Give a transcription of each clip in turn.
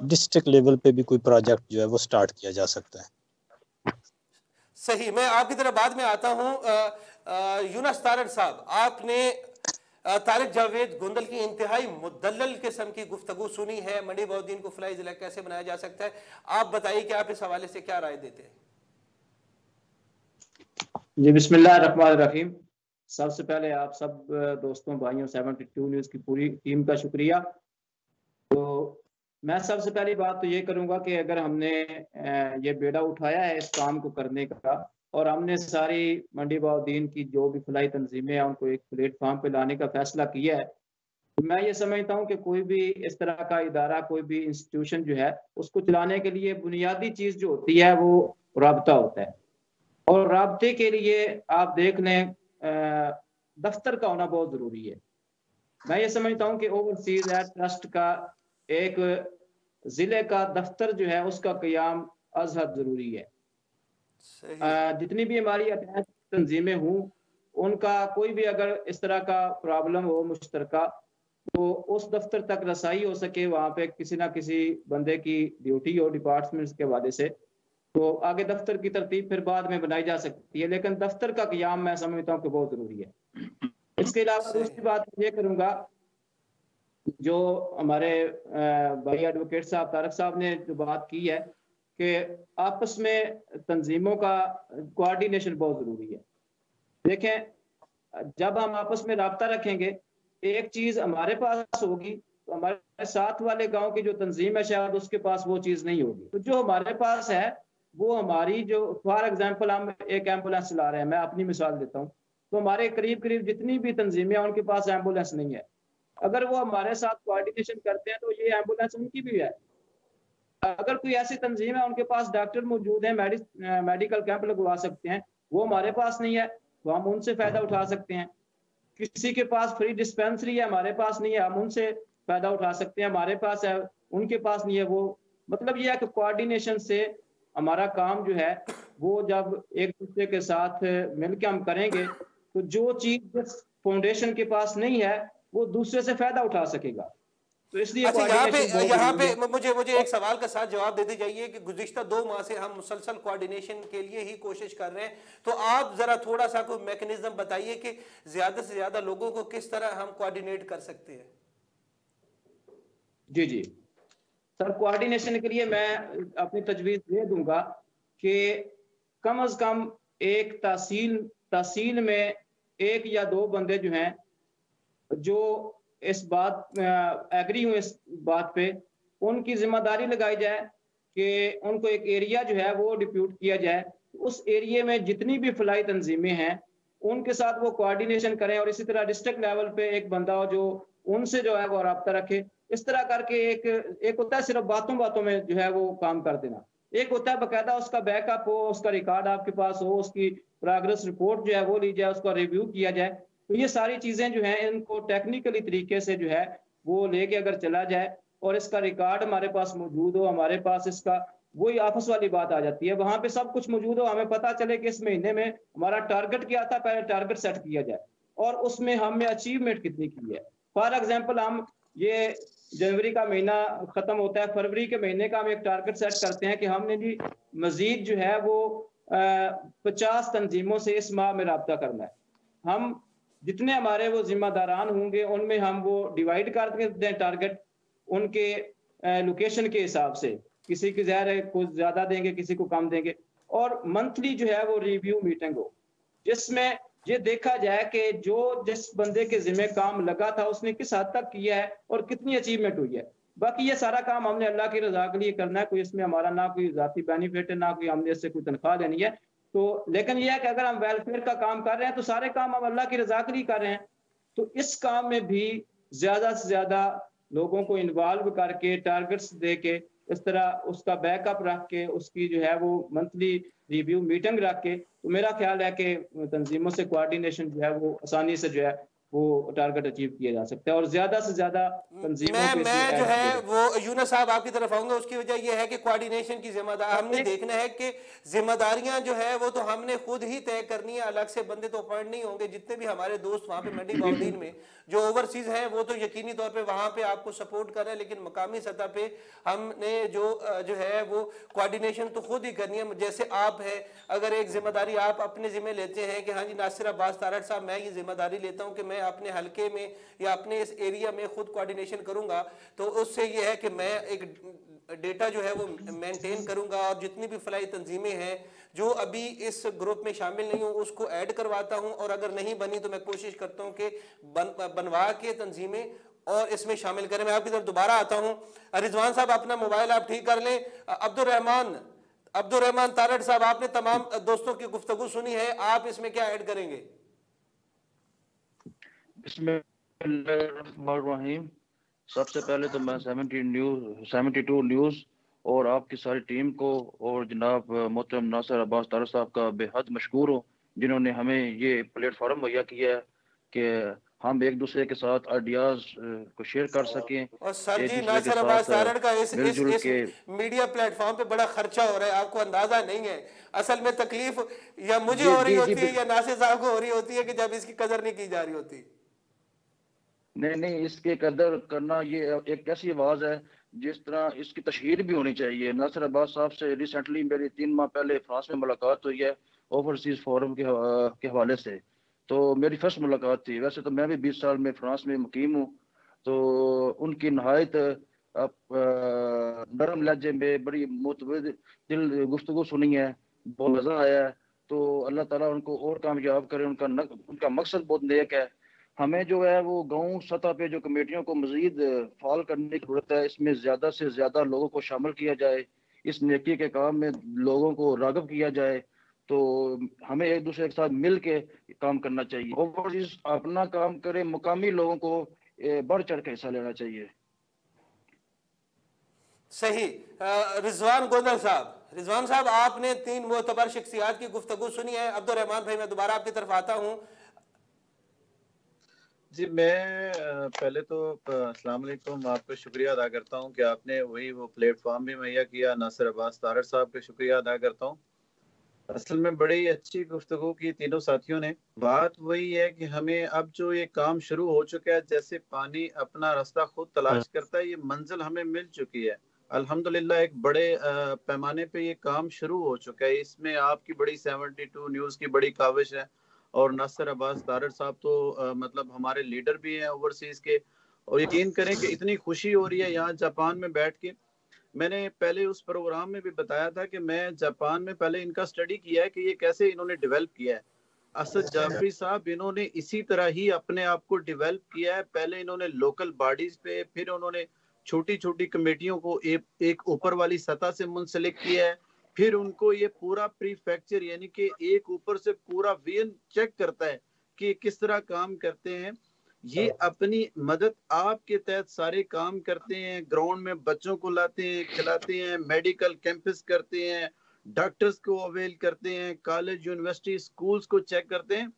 District level پہ بھی کوئی پروجیکٹ جو ہے وہ سٹارٹ کیا جا سکتا ہے. صحیح. میں آپ کی طرف بعد میں آتا ہوں. یونس طارڑ صاحب، آپ نے طارق جاوید گوندل کی انتہائی مدلل قسم کی گفتگو سنی ہے. منڈی بہاؤالدین کو فلاحی ضلع کیسے بنایا جا سکتا ہے، آپ بتائیے کہ آپ اس حوالے سے کیا رائے دیتے ہیں؟ جی بسم اللہ الرحمن الرحیم. سب سے پہلے آپ سب دوستوں بھائیوں 72 نیوز کی پوری ٹیم کا شکریہ. تو میں سب سے پہلی بات تو یہ کروں گا کہ اگر ہم نے یہ بیڑا اٹھایا ہے اس کام کو کرنے کا، اور ہم نے ساری منڈی بہاؤالدین کی جو بھی فلاحی تنظیمیں ہیں ان کو ایک پلیٹ فارم پہ لانے کا فیصلہ کیا ہے، تو میں یہ سمجھتا ہوں کہ کوئی بھی اس طرح کا ادارہ، کوئی بھی انسٹیٹیوشن جو ہے، اس کو چلانے کے لیے بنیادی چیز جو ہوتی ہے وہ رابطہ ہوتا ہے. اور رابطے کے لیے آپ دیکھ لیں دفتر کا ہونا بہت ضروری ہے. میں یہ سمجھتا ہوں کہ اوورسیز ایڈ ٹرسٹ کا ایک ضلع کا دفتر جو ہے اس کا قیام از حد ضروری ہے. جتنی بھی ہماری اٹیچ تنظیمیں ہوں ان کا کوئی بھی اگر اس طرح کا پرابلم ہو مشترکہ، تو اس دفتر تک رسائی ہو سکے، وہاں پہ کسی نہ کسی بندے کی ڈیوٹی ہو ڈپارٹمنٹس کے حوالے سے، تو آگے دفتر کی ترتیب پھر بعد میں بنائی جا سکتی ہے. لیکن دفتر کا قیام میں سمجھتا ہوں کہ بہت ضروری ہے. اس کے علاوہ دوسری بات یہ کروں گا، جو ہمارے بھائی ایڈوکیٹ صاحب طارق صاحب نے جو بات کی ہے کہ آپس میں تنظیموں کا کوآرڈینیشن بہت ضروری ہے. دیکھیں جب ہم آپس میں رابطہ رکھیں گے، ایک چیز ہمارے پاس ہوگی تو ہمارے ساتھ والے گاؤں کی جو تنظیم ہے شاید اس کے پاس وہ چیز نہیں ہوگی. تو جو ہمارے پاس ہے وہ ہماری جو فار ایگزامپل ہم ایک ایمبولینس چلا رہے ہیں، میں اپنی مثال دیتا ہوں، تو ہمارے قریب جتنی بھی تنظیمیں ہیں ان کے پاس ایمبولینس نہیں ہے. اگر وہ ہمارے ساتھ کوآرڈینیشن کرتے ہیں تو یہ ایمبولینس ان کی بھی ہے. اگر کوئی ایسی تنظیم ہے ان کے پاس ڈاکٹر موجود ہیں، میڈیکل کیمپ لگوا سکتے ہیں، وہ ہمارے پاس نہیں ہے تو ہم ان سے فائدہ اٹھا سکتے ہیں. کسی کے پاس فری ڈسپینسری ہے، ہمارے پاس نہیں ہے، ہم ان سے فائدہ اٹھا سکتے ہیں. ہمارے پاس ہے، ان کے پاس نہیں ہے. وہ مطلب یہ ہے کہ کوآرڈینیشن سے ہمارا کام جو ہے وہ جب ایک دوسرے کے ساتھ مل کے ہم کریں گے تو جو چیز جس فاؤنڈیشن کے پاس نہیں ہے وہ دوسرے سے فائدہ اٹھا سکے گا. تو اس لیے اچھا، یہاں پہ مجھے ایک سوال کا ساتھ جواب دیتے جائیے کہ گزشتہ 2 ماہ سے ہم مسلسل کوآرڈینیشن کے لیے ہی کوشش کر رہے ہیں، تو آپ ذرا تھوڑا سا کوئی میکنزم بتائیے کہ زیادہ سے زیادہ لوگوں کو کس طرح ہم کوآرڈینیٹ کر سکتے ہیں. جی سر، کوآرڈینیشن کے لیے میں اپنی تجویز دے دوں گا کہ کم از کم ایک تحصیل میں 1 یا 2 بندے جو ہیں جو اس بات ایگری ہوں اس بات پہ، ان کی ذمہ داری لگائی جائے کہ ان کو ایک ایریا جو ہے وہ ڈپیوٹ کیا جائے. اس ایریے میں جتنی بھی فلاحی تنظیمیں ہیں ان کے ساتھ وہ کوآرڈینیشن کریں، اور اسی طرح ڈسٹرکٹ لیول پہ ایک بندہ ہو جو ان سے جو ہے وہ رابطہ رکھے. اس طرح کر کے ایک ہوتا ہے صرف باتوں میں جو ہے وہ کام کر دینا، ایک ہوتا ہے باقاعدہ اس کا بیک اپ ہو، اس کا ریکارڈ آپ کے پاس ہو، اس کی پروگریس رپورٹ جو ہے وہ لی جائے، اس کا ریویو کیا جائے. تو یہ ساری چیزیں جو ہیں ان کو ٹیکنیکلی طریقے سے جو ہے وہ لے کے اگر چلا جائے اور اس کا ریکارڈ ہمارے پاس موجود ہو، ہمارے پاس اس کا وہی آفس والی بات آ جاتی ہے، وہاں پہ سب کچھ موجود ہو، ہمیں پتا چلے کہ اس مہینے میں ہمارا ٹارگٹ کیا تھا، پہلے ٹارگٹ سیٹ کیا جائے اور اس میں ہم نے اچیومنٹ کتنی کی ہے. فار ایگزامپل ہم یہ جنوری کا مہینہ ختم ہوتا ہے، فروری کے مہینے کا ہم ایک ٹارگٹ سیٹ کرتے ہیں کہ ہم نے جی مزید جو ہے وہ 50 تنظیموں سے اس ماہ میں رابطہ کرنا ہے. ہم جتنے ہمارے وہ ذمہ داران ہوں گے ان میں ہم وہ ڈیوائیڈ کر دیں ٹارگٹ ان کے لوکیشن کے حساب سے، کسی کی ظاہر ہے کچھ زیادہ دیں گے، کسی کو کم دیں گے. اور منتھلی جو ہے وہ ریویو میٹنگ ہو جس میں یہ دیکھا جائے کہ جو جس بندے کے ذمہ کام لگا تھا اس نے کس حد تک کیا ہے اور کتنی اچیومنٹ ہوئی ہے. باقی یہ سارا کام ہم نے اللہ کی رضا کے لیے کرنا ہے، کوئی اس میں ہمارا نہ کوئی ذاتی بینیفٹ ہے، نہ کوئی ہم نے اس سے کوئی تنخواہ لینی ہے. تو لیکن یہ ہے کہ اگر ہم ویلفیئر کا کام کر رہے ہیں تو سارے کام ہم اللہ کی رضا کے لیے کر رہے ہیں. تو اس کام میں بھی زیادہ سے زیادہ لوگوں کو انوالو کر کے ٹارگٹس دے کے اس طرح اس کا بیک اپ رکھ کے اس کی جو ہے وہ منتھلی ریویو میٹنگ رکھ کے، تو میرا خیال ہے کہ تنظیموں سے کوآرڈینیشن جو ہے وہ آسانی سے جو ہے وہ ٹارگٹ اچیو کیا جا سکتا ہے اور زیادہ سے زیادہ تنظیموں کو اس میں جو ہے وہ یونس صاحب آپ کی طرف آؤں گا. اس کی وجہ یہ ہے کہ کوارڈینیشن کی ذمہ داری ہم نے دیکھنا ہے کہ ذمہ داریاں جو ہے وہ تو ہم نے خود ہی طے کرنی ہے, الگ سے بندے تو اپوائنٹ نہیں ہوں گے. جتنے بھی ہمارے دوست وہاں پہ منڈی بہاؤالدین میں جو اوورسیز ہیں وہ تو یقینی طور پہ وہاں پہ آپ کو سپورٹ کر رہے ہیں, لیکن مقامی سطح پہ ہم نے جو ہے وہ کوارڈینیشن تو خود ہی کرنی ہے. جیسے آپ ہے, اگر ایک ذمہ داری آپ اپنے ذمہ لیتے ہیں کہ ہاں جی ناصر عباس تارڑ صاحب میں یہ ذمہ داری لیتا ہوں کہ میں اپنے حلقے میں یا اپنے اس ایریا میں خود کوارڈینیشن کروں گا, تو اس سے یہ ہے کہ میں ایک ڈیٹا جو ہے وہ مینٹین کروں گا, اور جتنی بھی فلاحی تنظیمیں ہیں جو ابھی اس گروپ میں شامل نہیں ہوں اس کو ایڈ کرواتا ہوں, اور اگر نہیں بنی تو میں کوشش کرتا ہوں کہ بنوا کے تنظیمیں اور اس میں شامل کریں. میں آپ کی طرف دوبارہ آتا ہوں. رضوان صاحب اپنا موبائل آپ ٹھیک کر لیں. عبدالرحمان تارڑ صاحب, آپ نے تمام دوستوں کی گفتگو سنی ہے, آپ اس میں کیا ایڈ کریں گے؟ بسم اللہ الرحمن الرحیم. سب سے پہلے تو میں 72 نیوز اور آپ کی ساری ٹیم کو اور جناب محترم ناصر عباس تارڑ صاحب کا بے حد مشکور ہوں جنہوں نے ہمیں یہ پلیٹ فارم مہیا کیا ہے کہ ہم ایک دوسرے کے ساتھ آئیڈیاز کو شیئر کر سکیں. اور سر جی ناصر عباس تارڑ کا اس میڈیا پلیٹ فارم پہ بڑا خرچہ ہو رہا ہے, آپ کو اندازہ نہیں ہے. اصل میں تکلیف یا مجھے ہو رہی ہوتی ہے یا ناصر صاحب کو ہو رہی ہوتی ہے کہ جب اس کی قدر نہیں کی جا رہی ہوتی. نہیں, اس کی قدر کرنا یہ ایک ایسی آواز ہے جس طرح اس کی تشہیر بھی ہونی چاہیے. ناصر عباس صاحب سے ریسنٹلی میری 3 ماہ پہلے فرانس میں ملاقات ہوئی ہے اوورسیز فورم کے حوالے سے, تو میری فرسٹ ملاقات تھی. ویسے تو میں بھی 20 سال میں فرانس میں مقیم ہوں, تو ان کی نہایت نرم لہجے میں بڑی متبادل گفتگو سنی ہے, بہت مزہ آیا ہے. تو اللہ تعالیٰ ان کو اور کامیاب کرے. ان کا مقصد بہت نیک ہے. ہمیں جو ہے وہ گاؤں سطح پہ جو کمیٹیوں کو مزید فعال کرنے کی ضرورت ہے, اس میں زیادہ سے زیادہ لوگوں کو شامل کیا جائے, اس نیکی کے کام میں لوگوں کو راغب کیا جائے. تو ہمیں ایک دوسرے کے ساتھ مل کے کام کرنا چاہیے. اوورسیز اپنا کام کرے, مقامی لوگوں کو بڑھ چڑھ کے حصہ لینا چاہیے. صحیح. رضوان صاحب آپ نے 3 معتبر شخصیات کی گفتگو سنی ہے. عبدالرحمان بھائی میں دوبارہ آپ کی طرف آتا ہوں. جی میں پہلے تو السلام علیکم, آپ کا شکریہ ادا کرتا ہوں کہ آپ نے وہ پلیٹ فارم بھی مہیا کیا. ناصر عباس تارڑ صاحب کا شکریہ ادا کرتا ہوں. اصل میں بڑی اچھی گفتگو کی تینوں ساتھیوں نے. بات وہی ہے کہ ہمیں اب جو یہ کام شروع ہو چکا ہے, جیسے پانی اپنا راستہ خود تلاش کرتا ہے, یہ منزل ہمیں مل چکی ہے الحمدللہ. ایک بڑے پیمانے پہ یہ کام شروع ہو چکا ہے. اس میں آپ کی بڑی 72 نیوز کی بڑی کاوش ہے, اور ناصر عباس تارڑ صاحب تو مطلب ہمارے لیڈر بھی ہیں اوورسیز کے. اور یقین کریں کہ اتنی خوشی ہو رہی ہے یہاں جاپان میں بیٹھ کے. میں نے پہلے اس پروگرام میں بھی بتایا تھا کہ میں جاپان میں پہلے ان کا سٹڈی کیا ہے کہ یہ کیسے انہوں نے ڈیولپ کیا ہے. اسد جعفری صاحب انہوں نے اسی طرح ہی اپنے آپ کو ڈیولپ کیا ہے. پہلے انہوں نے لوکل باڈیز پہ, پھر انہوں نے چھوٹی چھوٹی کمیٹیوں کو ایک اوپر والی سطح سے منسلک کیا ہے, پھر ان کو یہ پورا پریفیکچر یعنی کہ ایک اوپر سے پورا وین چیک کرتا ہے کہ کس طرح کام کرتے ہیں. یہ اپنی مدد آپ کے تحت سارے کام کرتے ہیں. گراؤنڈ میں بچوں کو لاتے ہیں, کھلاتے ہیں, میڈیکل کیمپس کرتے ہیں, ڈاکٹرز کو اویل کرتے ہیں, کالج یونیورسٹی سکولز کو چیک کرتے ہیں.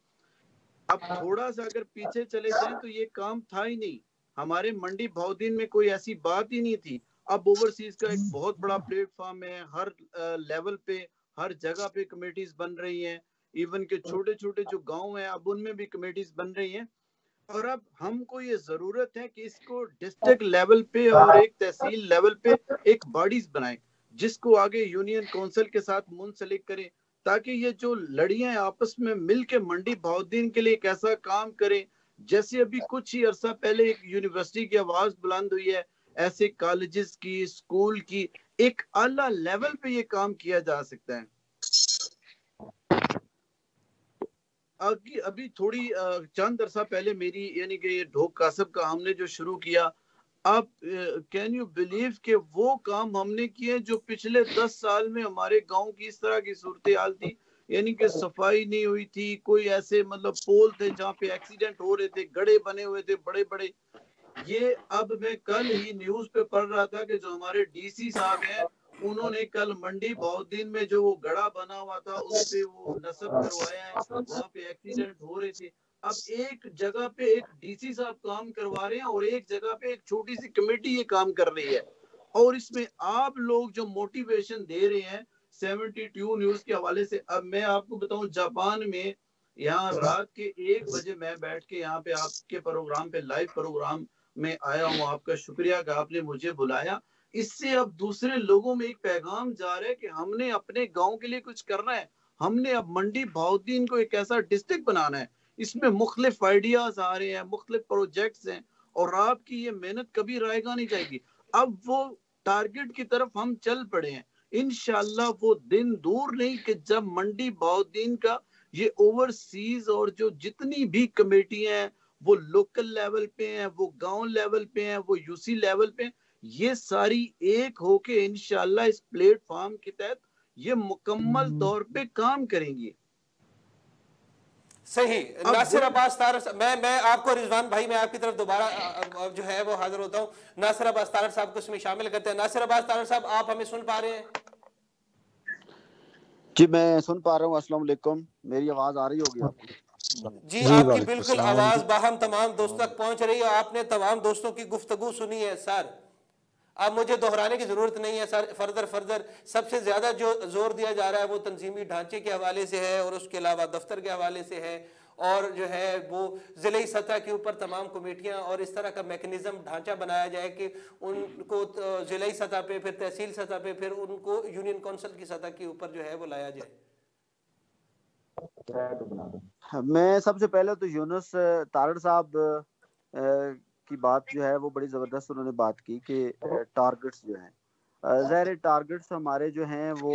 اب تھوڑا سا اگر پیچھے چلے جائیں تو یہ کام تھا ہی نہیں. ہمارے منڈی بہاؤالدین میں کوئی ایسی بات ہی نہیں تھی. اب اوورسیز کا ایک بہت بڑا پلیٹ فارم ہے. ہر لیول پہ, ہر جگہ پہ کمیٹیز بن رہی ہیں. ایون کہ چھوٹے چھوٹے جو گاؤں ہیں اب ان میں بھی کمیٹیز بن رہی ہیں. اور اب ہم کو یہ ضرورت ہے کہ اس کو ڈسٹرکٹ لیول پہ اور ایک تحصیل لیول پہ ایک باڈیز بنائیں, جس کو آگے یونین کونسل کے ساتھ منسلک کریں, تاکہ یہ جو لڑیاں آپس میں مل کے منڈی بہاؤالدین کے لیے ایک ایسا کام کریں. جیسے ابھی کچھ ہی عرصہ پہلے ایک یونیورسٹی کی آواز بلند ہوئی ہے, ایسے کالجز کی, اسکول کی, ایک اعلیٰ لیول پہ یہ کام کیا جا سکتا ہے. ابھی تھوڑی چند عرصہ پہلے میری یعنی کہ یہ ڈھوک کاسب کا ہم نے جو شروع کیا, آپ کین یو بلیو کہ وہ کام ہم نے کیے جو پچھلے 10 سال میں ہمارے گاؤں کی اس طرح کی صورتحال تھی. یعنی کہ صفائی نہیں ہوئی تھی, کوئی ایسے مطلب پول تھے جہاں پہ ایکسیڈنٹ ہو رہے تھے, گڑھے بنے ہوئے تھے بڑے بڑے. یہ اب میں کل ہی نیوز پہ پڑھ رہا تھا کہ جو ہمارے ڈی سی صاحب ہیں انہوں نے کل منڈی بہاؤالدین میں جو وہ گڑھا بنا ہوا تھا اس پہ وہ نصب کروایا ہے, وہاں پہ ایکسیڈنٹ ہو رہے تھے. اب ایک جگہ پہ ایک ڈی سی صاحب کام کروا رہے ہیں اور ایک جگہ پہ ایک چھوٹی سی کمیٹی یہ کام کر رہی ہے، اور اس میں آپ لوگ جو موٹیویشن دے رہے ہیں 72 نیوز کے حوالے سے. اب میں آپ کو بتاؤں جاپان میں یہاں رات کے 1 بجے میں بیٹھ کے یہاں پہ آپ کے پروگرام پہ لائیو پروگرام میں آیا ہوں. آپ کا شکریہ کہ آپ نے مجھے بلایا. اس سے اب دوسرے لوگوں میں ایک پیغام جا رہا ہے کہ ہم نے اپنے گاؤں کے لیے کچھ کرنا ہے. ہم نے اب منڈی بہاؤالدین کو ایک ایسا ڈسٹرکٹ بنانا ہے. اس میں مختلف آئیڈیاز آ رہے ہیں، مختلف پروجیکٹس ہیں، اور آپ کی یہ محنت کبھی رائے گا نہیں جائے گی. اب وہ ٹارگٹ کی طرف ہم چل پڑے ہیں. انشاءاللہ وہ دن دور نہیں کہ جب منڈی بہاؤالدین کا یہ اوورسیز اور جو جتنی بھی کمیٹیاں ہیں وہ لوکل لیول پہ ہیں، وہ گاؤں لیول پہ ہیں، وہ یو سی لیول پہ ہیں، یہ ساری ایک ہو کے انشاءاللہ اس پلیٹ فارم کے تحت یہ مکمل طور پہ کام کریں گی. صحیح. ناصر عباس طارر صاحب، میں آپ کو رضوان بھائی میں آپ کی طرف دوبارہ جو ہے وہ حاضر ہوتا ہوں. ناصر عباس طارر صاحب کو اس میں شامل کرتے ہیں. ناصر عباس طارر صاحب، آپ ہمیں سن پا رہے ہیں؟ جی میں سن پا رہا ہوں. السلام علیکم، میری آواز آ رہی ہوگی آپ کو؟ جی آپ کی بالکل آواز باہم تمام دوستوں تک پہنچ رہی ہے. آپ نے تمام دوستوں کی گفتگو سنی ہے سر، اب مجھے دہرانے کی ضرورت نہیں ہے سر. فردر سب سے زیادہ جو زور دیا جا رہا ہے وہ تنظیمی ڈھانچے کے حوالے سے ہے، اور اس کے علاوہ دفتر کے حوالے سے ہے، اور جو ہے وہ ضلعی سطح کے اوپر تمام کمیٹیاں اور اس طرح کا میکنزم ڈھانچہ بنایا جائے کہ ان کو ضلعی سطح پہ، پھر تحصیل سطح پہ، پھر ان کو یونین کونسل کی سطح کے اوپر جو ہے وہ لایا جائے. میں سب سے پہلے تو یونس طارر صاحب کی بات جو ہے وہ بڑی زبردست انہوں نے بات کی کہ ٹارگٹس جو ہیں، ظاہر ٹارگٹس ہمارے جو ہیں وہ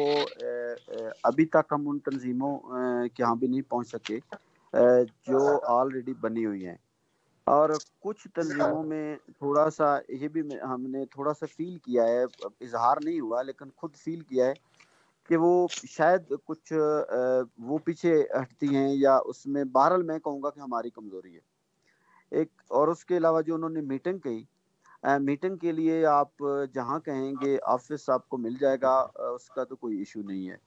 ابھی تک ہم ان تنظیموں کے ہاں بھی نہیں پہنچ سکے جو آلریڈی بنی ہوئی ہیں، اور کچھ تنظیموں میں تھوڑا سا یہ بھی ہم نے تھوڑا سا فیل کیا ہے، اظہار نہیں ہوا لیکن خود فیل کیا ہے کہ وہ شاید کچھ وہ پیچھے ہٹتی ہیں، یا اس میں بہرحال میں کہوں گا کہ ہماری کمزوری ہے ایک. اور اس کے علاوہ جو انہوں نے میٹنگ کہی، میٹنگ کے لیے آپ جہاں کہیں گے آفس آپ کو مل جائے گا، اس کا تو کوئی ایشو نہیں ہے.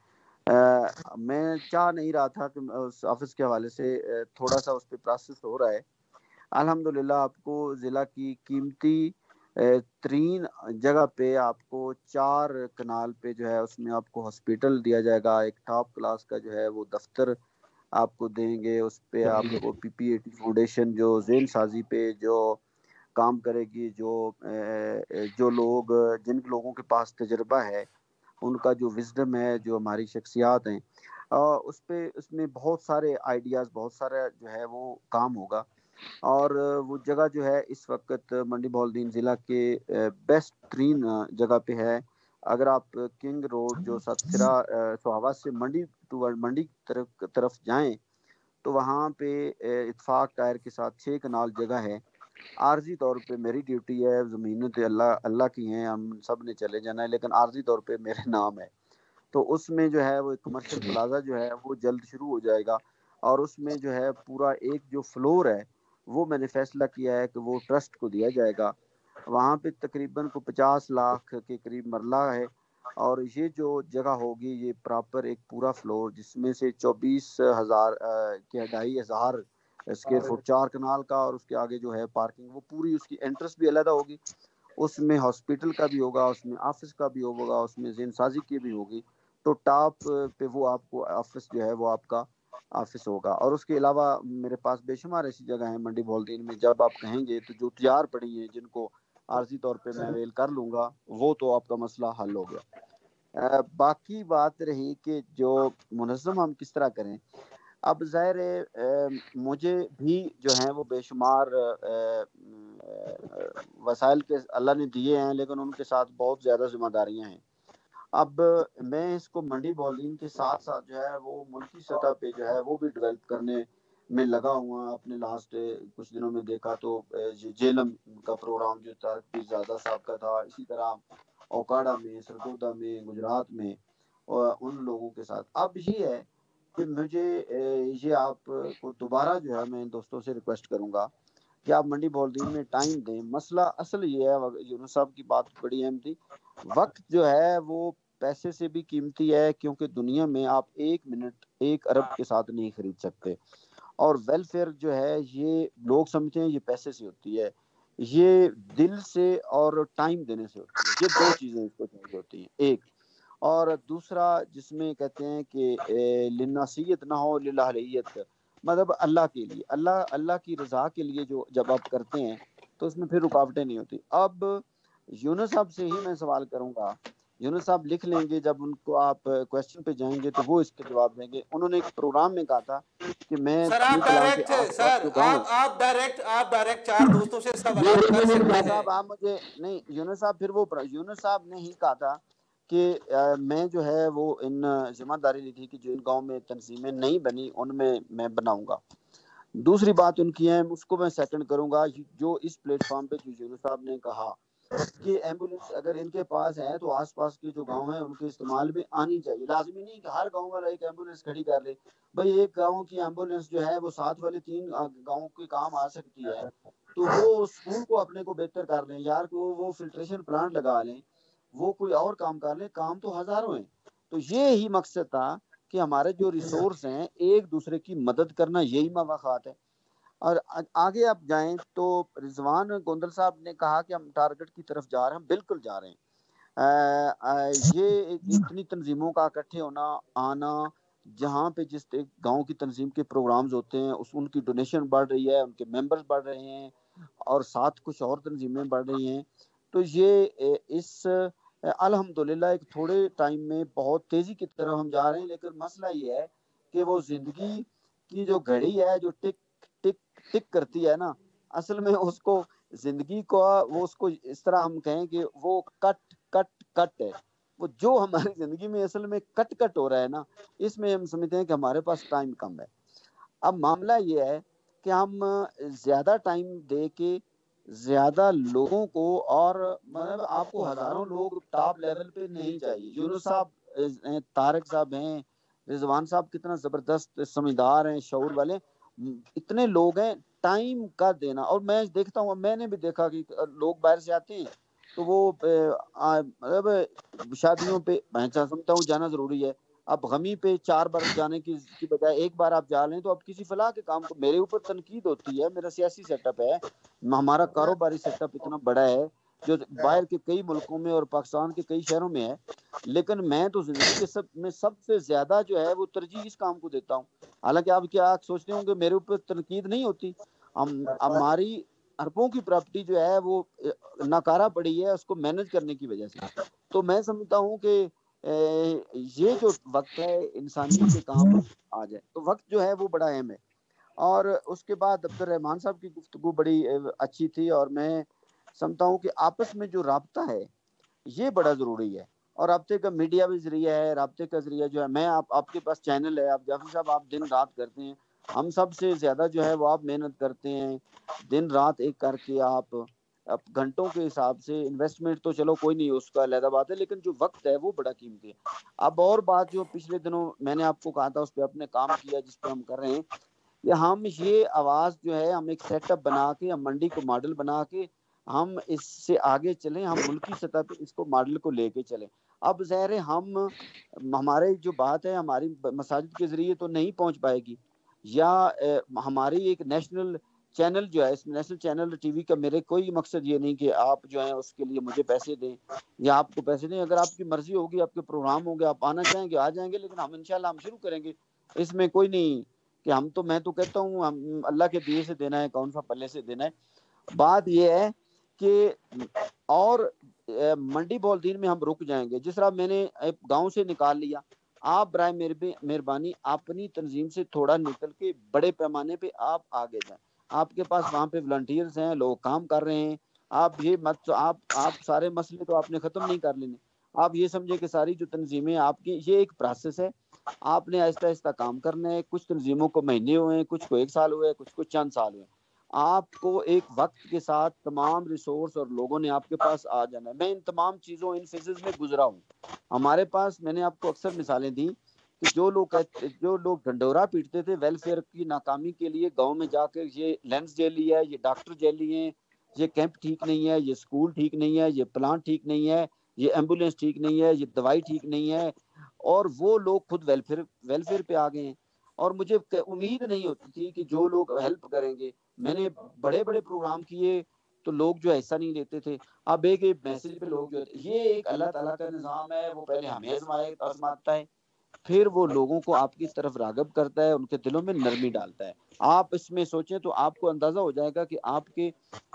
میں چاہ نہیں رہا تھا کہ اس آفس کے حوالے سے تھوڑا سا اس پہ پروسیس ہو رہا ہے. الحمدللہ آپ کو ضلع کی قیمتی ترین جگہ پہ آپ کو 4 کنال پہ جو ہے اس میں آپ کو ہاسپیٹل دیا جائے گا، ایک ٹاپ کلاس کا جو ہے وہ دفتر آپ کو دیں گے. اس پہ آپ کو پی پی اے ٹی فاؤنڈیشن جو ذہن سازی پہ جو کام کرے گی، جو لوگ جن لوگوں کے پاس تجربہ ہے، ان کا جو وزڈم ہے، جو ہماری شخصیات ہیں، اس میں بہت سارے آئیڈیاز، بہت سارا جو ہے وہ کام ہوگا. اور وہ جگہ جو ہے اس وقت منڈی بہاؤالدین ضلع کے بیسٹ ترین جگہ پہ ہے. اگر آپ کنگ روڈ جو ستکھرا سہاوا سے منڈی طرف جائیں تو وہاں پہ اتفاق ٹائر کے ساتھ 6 کنال جگہ ہے. عارضی طور پہ میری ڈیوٹی ہے، زمینیں تو اللہ کی ہیں، ہم سب نے چلے جانا ہے، لیکن عارضی طور پہ میرے نام ہے. تو اس میں جو ہے وہ کمرشل پلازا جو ہے وہ جلد شروع ہو جائے گا، اور اس میں جو ہے پورا ایک جو فلور ہے وہ میں نے فیصلہ کیا ہے کہ وہ ٹرسٹ کو دیا جائے گا. وہاں پہ تقریباً 50 لاکھ کے قریب مرلہ ہے، اور یہ جو جگہ ہوگی یہ پراپر ایک پورا فلور جس میں سے 24,000 کے 2,500 اسکوائر فٹ 4 کنال کا، اور اس کے آگے جو ہے پارکنگ، وہ پوری اس کی انٹرس بھی علیحدہ ہوگی. اس میں ہاسپٹل کا بھی ہوگا، اس میں آفس کا بھی ہوگا، اس میں ذہن سازی کی بھی ہوگی. تو ٹاپ پہ وہ آپ کو آفس جو ہے وہ آپ کا آفس ہوگا. اور اس کے علاوہ میرے پاس بے شمار ایسی جگہ ہیں منڈی بہاؤالدین میں، جب آپ کہیں گے تو جو تیار پڑی ہیں جن کو عارضی طور پہ میں اویل کر لوں گا، وہ تو آپ کا مسئلہ حل ہو گیا. باقی بات رہی کہ جو منظم ہم کس طرح کریں. اب ظاہر مجھے بھی جو ہیں وہ بے شمار وسائل کے اللہ نے دیے ہیں، لیکن ان کے ساتھ بہت زیادہ ذمہ داریاں ہیں. اب میں اس کو منڈی بہاؤالدین کے ساتھ ساتھ جو ہے وہ ملکی سطح پہ جو ہے وہ بھی ڈیولپ کرنے میں لگا ہوا. اپنے لاسٹ کچھ دنوں میں دیکھا تو جیلم کا پروگرام جو طارق پیرزادہ صاحب کا تھا، اسی طرح اوکاڑا میں، سرگودا میں، گجرات میں، اور ان لوگوں کے ساتھ. اب یہ ہے کہ مجھے یہ آپ کو دوبارہ جو ہے میں ان دوستوں سے ریکویسٹ کروں گا کہ آپ منڈی بہاؤالدین میں ٹائم دیں. مسئلہ اصل یہ ہے، یونس صاحب کی بات بڑی اہم تھی، وقت جو ہے وہ پیسے سے بھی قیمتی ہے، کیونکہ دنیا میں آپ 1 منٹ 1 ارب کے ساتھ نہیں خرید سکتے. اور ویلفیئر جو ہے یہ لوگ سمجھتے ہیں یہ پیسے سے ہوتی ہے، یہ دل سے اور ٹائم دینے سے ہوتی ہے. یہ دو چیزیں اس کو چاہیے ہوتی ہیں، ایک. اور دوسرا جس میں کہتے ہیں کہ للناسیت نہ ہو للہلیت، مطلب اللہ کے لیے، اللہ کی رضا کے لیے جو جب آپ کرتے ہیں تو اس میں پھر رکاوٹیں نہیں ہوتی. اب یونس صاحب سے ہی میں سوال کروں گا. یونس صاحب لکھ لیں گے، جب ان کو آپ کویسچن پہ جائیں گے تو وہ اس کے جواب دیں گے. انہوں نے ایک پروگرام میں کہا تھا کہ میں سر 6 آپ کلاس کے ڈائریکٹ، آس پاس سر جو گاؤں آپ ڈائریکٹ 4 دوستوں سے سوالات کر سکتے ہیں. صاحب آپ مجھے نہیں، یونس صاحب پھر وہ یونس صاحب نے ہی کہا تھا کہ میں جو ہے وہ ان ذمہ داری لی تھی کہ جو ان گاؤں میں تنظیمیں نہیں بنی ان میں بناؤں گا. دوسری بات ان کی ہے، اس کو میں سیکنڈ کروں گا، جو اس پلیٹ فارم پہ جو یونس صاحب نے کہا کہ ایمبولینس اگر ان کے پاس ہے تو آس پاس کے جو گاؤں ہیں ان کے استعمال میں آنی چاہیے. لازمی نہیں کہ ہر گاؤں والا ایک ایمبولینس کھڑی کر لے. بھائی ایک گاؤں کی ایمبولینس جو ہے وہ ساتھ والے 3 گاؤں کے کام آ سکتی ہے، تو وہ اسکول کو اپنے کو بہتر کر لیں یار، کو وہ فلٹریشن پلانٹ لگا لیں، وہ کوئی اور کام کر لیں. کام تو ہزاروں ہیں. تو یہی مقصد تھا کہ ہمارے جو ریسورس ہیں ایک دوسرے کی مدد کرنا، یہی مواقعات ہے. اور آگے آپ جائیں تو رضوان گوندل صاحب نے کہا کہ ہم ٹارگٹ کی طرف جا رہے ہیں. بالکل جا رہے ہیں. یہ اتنی تنظیموں کا اکٹھے ہونا آنا، جہاں پہ جس گاؤں کی تنظیم کے پروگرامز ہوتے ہیں ان کی ڈونیشن بڑھ رہی ہے، ان کے ممبرز بڑھ رہے ہیں، اور ساتھ کچھ اور تنظیمیں بڑھ رہی ہیں. تو یہ اس الحمدللہ ایک تھوڑے ٹائم میں بہت تیزی کی طرف ہم جا رہے ہیں. لیکن مسئلہ یہ ہے کہ وہ زندگی کی جو گھڑی ہے جو ٹک ٹک ٹک کرتی ہے نا، اصل میں اس کو زندگی کو وہ اس کو اس طرح ہم کہیں کہ وہ کٹ کٹ کٹ ہے. وہ جو ہماری زندگی میں اصل میں کٹ کٹ ہو رہا ہے نا، اس میں ہم سمجھتے ہیں کہ ہمارے پاس ٹائم کم ہے. اب معاملہ یہ ہے کہ ہم زیادہ ٹائم دے کے زیادہ لوگوں کو، اور مطلب آپ کو ہزاروں لوگ ٹاپ لیول پہ نہیں چاہیے. یونس صاحب، طارق صاحب ہیں، رضوان صاحب کتنا زبردست سمجھدار ہیں، شعور والے، اتنے لوگ ہیں. ٹائم کا دینا، اور میں دیکھتا ہوں، میں نے بھی دیکھا کہ لوگ باہر سے آتے ہیں تو وہ مطلب شادیوں پہ میں سمجھتا ہوں جانا ضروری ہے. اب غمی پہ 4 بار جانے کی بجائے 1 بار آپ جا لیں تو اب کسی فلاح کے کام کو، میرے اوپر تنقید ہوتی ہے، میرا سیاسی سیٹ اپ ہے، ہمارا کاروباری سیٹ اپ اتنا بڑا ہے جو باہر کے کئی ملکوں میں اور پاکستان کے کئی شہروں میں ہے، لیکن میں تو زندگی کے سب سے زیادہ جو ہے وہ ترجیح اس کام کو دیتا ہوں. حالانکہ آپ کیا سوچتے ہوں کہ میرے اوپر تنقید نہیں ہوتی، ہماری اربوں کی پراپرٹی جو ہے وہ ناکارہ پڑی ہے اس کو مینج کرنے کی وجہ سے. تو میں سمجھتا ہوں کہ یہ جو وقت ہے انسانیت کے کام آ جائے تو وقت جو ہے وہ بڑا اہم ہے. اور اس کے بعد عبد الرحمان صاحب کی گفتگو بڑی اچھی تھی، اور میں سمجھتا ہوں کہ آپس میں جو رابطہ ہے یہ بڑا ضروری ہے. اور رابطے کا میڈیا بھی ذریعہ ہے، رابطے کا ذریعہ جو ہے، میں آپ کے پاس چینل ہے، آپ جعفر صاحب آپ دن رات کرتے ہیں، ہم سب سے زیادہ جو ہے وہ آپ محنت کرتے ہیں دن رات ایک کر کے. آپ گھنٹوں کے حساب سے انویسٹمنٹ تو چلو کوئی نہیں، اس کا علیحدہ بات ہے، لیکن جو وقت ہے وہ بڑا قیمتی ہے. اب اور بات جو پچھلے دنوں میں نے آپ کو کہا تھا اس پہ اپنے کام کیا جس پہ ہم کر رہے ہیں، کہ ہم یہ آواز جو ہے ہم ایک سیٹ اپ بنا کے، ہم منڈی کو ماڈل بنا کے ہم اس سے آگے چلیں، ہم ملکی سطح پہ اس کو ماڈل کو لے کے چلیں. اب ظاہر ہے ہمارے جو بات ہے ہماری مساجد کے ذریعے تو نہیں پہنچ پائے گی، یا ہماری ایک نیشنل چینل جو ہے، اس نیشنل چینل ٹی وی کا میرے کوئی مقصد یہ نہیں کہ آپ جو ہیں اس کے لیے مجھے پیسے دیں یا آپ کو پیسے دیں. اگر آپ کی مرضی ہوگی، آپ کے پروگرام ہوں گے، آپ آنا چاہیں گے آ جائیں گے، لیکن ہم انشاءاللہ ہم شروع کریں گے. اس میں کوئی نہیں کہ میں تو کہتا ہوں ہم اللہ کے دیے سے دینا ہے، کون سا پلے سے دینا ہے. بات یہ ہے کہ اور منڈی بولدین میں ہم رک جائیں گے. جس طرح میں نے گاؤں سے نکال لیا، آپ برائے مہربانی اپنی تنظیم سے تھوڑا نکل کے بڑے پیمانے پہ آپ آگے جائیں. آپ کے پاس وہاں پہ والنٹیئرز ہیں، لوگ کام کر رہے ہیں. آپ یہ مت آپ سارے مسئلے تو آپ نے ختم نہیں کر لینے. آپ یہ سمجھے کہ ساری جو تنظیمیں آپ کی، یہ ایک پروسیس ہے، آپ نے آہستہ آہستہ کام کرنا ہے. کچھ تنظیموں کو مہینے ہوئے ہیں، کچھ کو 1 سال ہوئے، کچھ کو چند سال ہوئے. آپ کو ایک وقت کے ساتھ تمام ریسورس اور لوگوں نے آپ کے پاس آ جانا ہے. میں ان تمام چیزوں ان فیزز میں گزرا ہوں. ہمارے پاس میں نے آپ کو اکثر مثالیں دی کہ جو لوگ ڈنڈورا پیٹتے تھے ویلفیئر کی ناکامی کے لیے، گاؤں میں جا کے یہ لینس جیل لیا ہے، یہ ڈاکٹر جیل لیے ہیں، یہ کیمپ ٹھیک نہیں ہے، یہ اسکول ٹھیک نہیں ہے، یہ پلانٹ ٹھیک نہیں ہے، یہ ایمبولینس ٹھیک نہیں ہے، یہ دوائی ٹھیک نہیں ہے، اور وہ لوگ خود ویلفیئر پہ آ گئے ہیں. اور مجھے امید نہیں ہوتی تھی کہ جو لوگ ہیلپ کریں گے. میں نے بڑے بڑے پروگرام کیے تو لوگ جو حصہ نہیں لیتے تھے. اب ایک میسج پہ لوگ جو یہ ایک اللہ تعالیٰ کا نظام ہے, وہ پہلے ہمیں آزماتا ہے, پھر وہ لوگوں کو آپ کی طرف راغب کرتا ہے, ان کے دلوں میں نرمی ڈالتا ہے. آپ اس میں سوچیں تو آپ کو اندازہ ہو جائے گا کہ آپ کے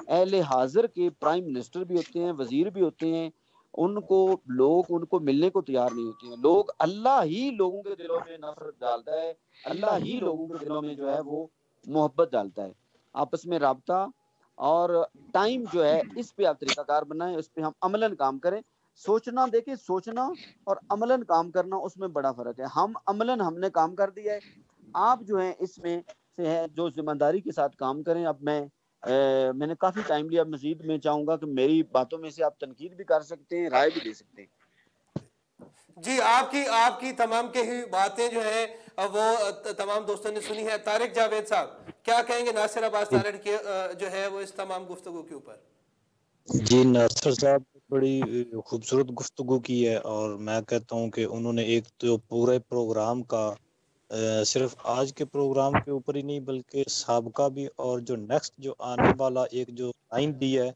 اہل حاضر کے پرائم منسٹر بھی ہوتے ہیں, وزیر بھی ہوتے ہیں, ان کو ملنے کو تیار نہیں ہوتے ہیں. لوگ, اللہ ہی لوگوں کے دلوں میں نفرت ڈالتا ہے, اللہ ہی لوگوں کے دلوں میں جو ہے وہ محبت ڈالتا ہے. آپس میں رابطہ اور ٹائم جو ہے, اس پہ آپ طریقہ کار بنائیں, اس پہ ہم عملاً کام کریں. سوچنا, دیکھیں, سوچنا اور عملاً کام کرنا, اس میں بڑا فرق ہے. ہم نے کام کر دیا ہے, آپ جو ہیں اس میں سے ہے جو ذمہ داری کے ساتھ کام کریں. اب میں نے کافی ٹائم لیا, مزید میں چاہوں گا کہ میری باتوں میں سے آپ تنقید بھی کر سکتے ہیں, رائے بھی دے سکتے ہیں. جی, آپ کی تمام کے ہی باتیں جو ہیں وہ تمام دوستوں نے سنی ہے. طارق جاوید صاحب, کیا کہیں گے ناصر عباس تارڑ کی جو ہے وہ اس تمام گفتگو کے اوپر؟ جی, ناصر صاحب بڑی خوبصورت گفتگو کی ہے, اور میں کہتا ہوں کہ انہوں نے ایک تو پورے پروگرام کا صرف آج کے پروگرام کے اوپر ہی نہیں بلکہ سابقہ بھی, اور جو نیکسٹ جو آنے والا ایک جو ٹائم دی ہے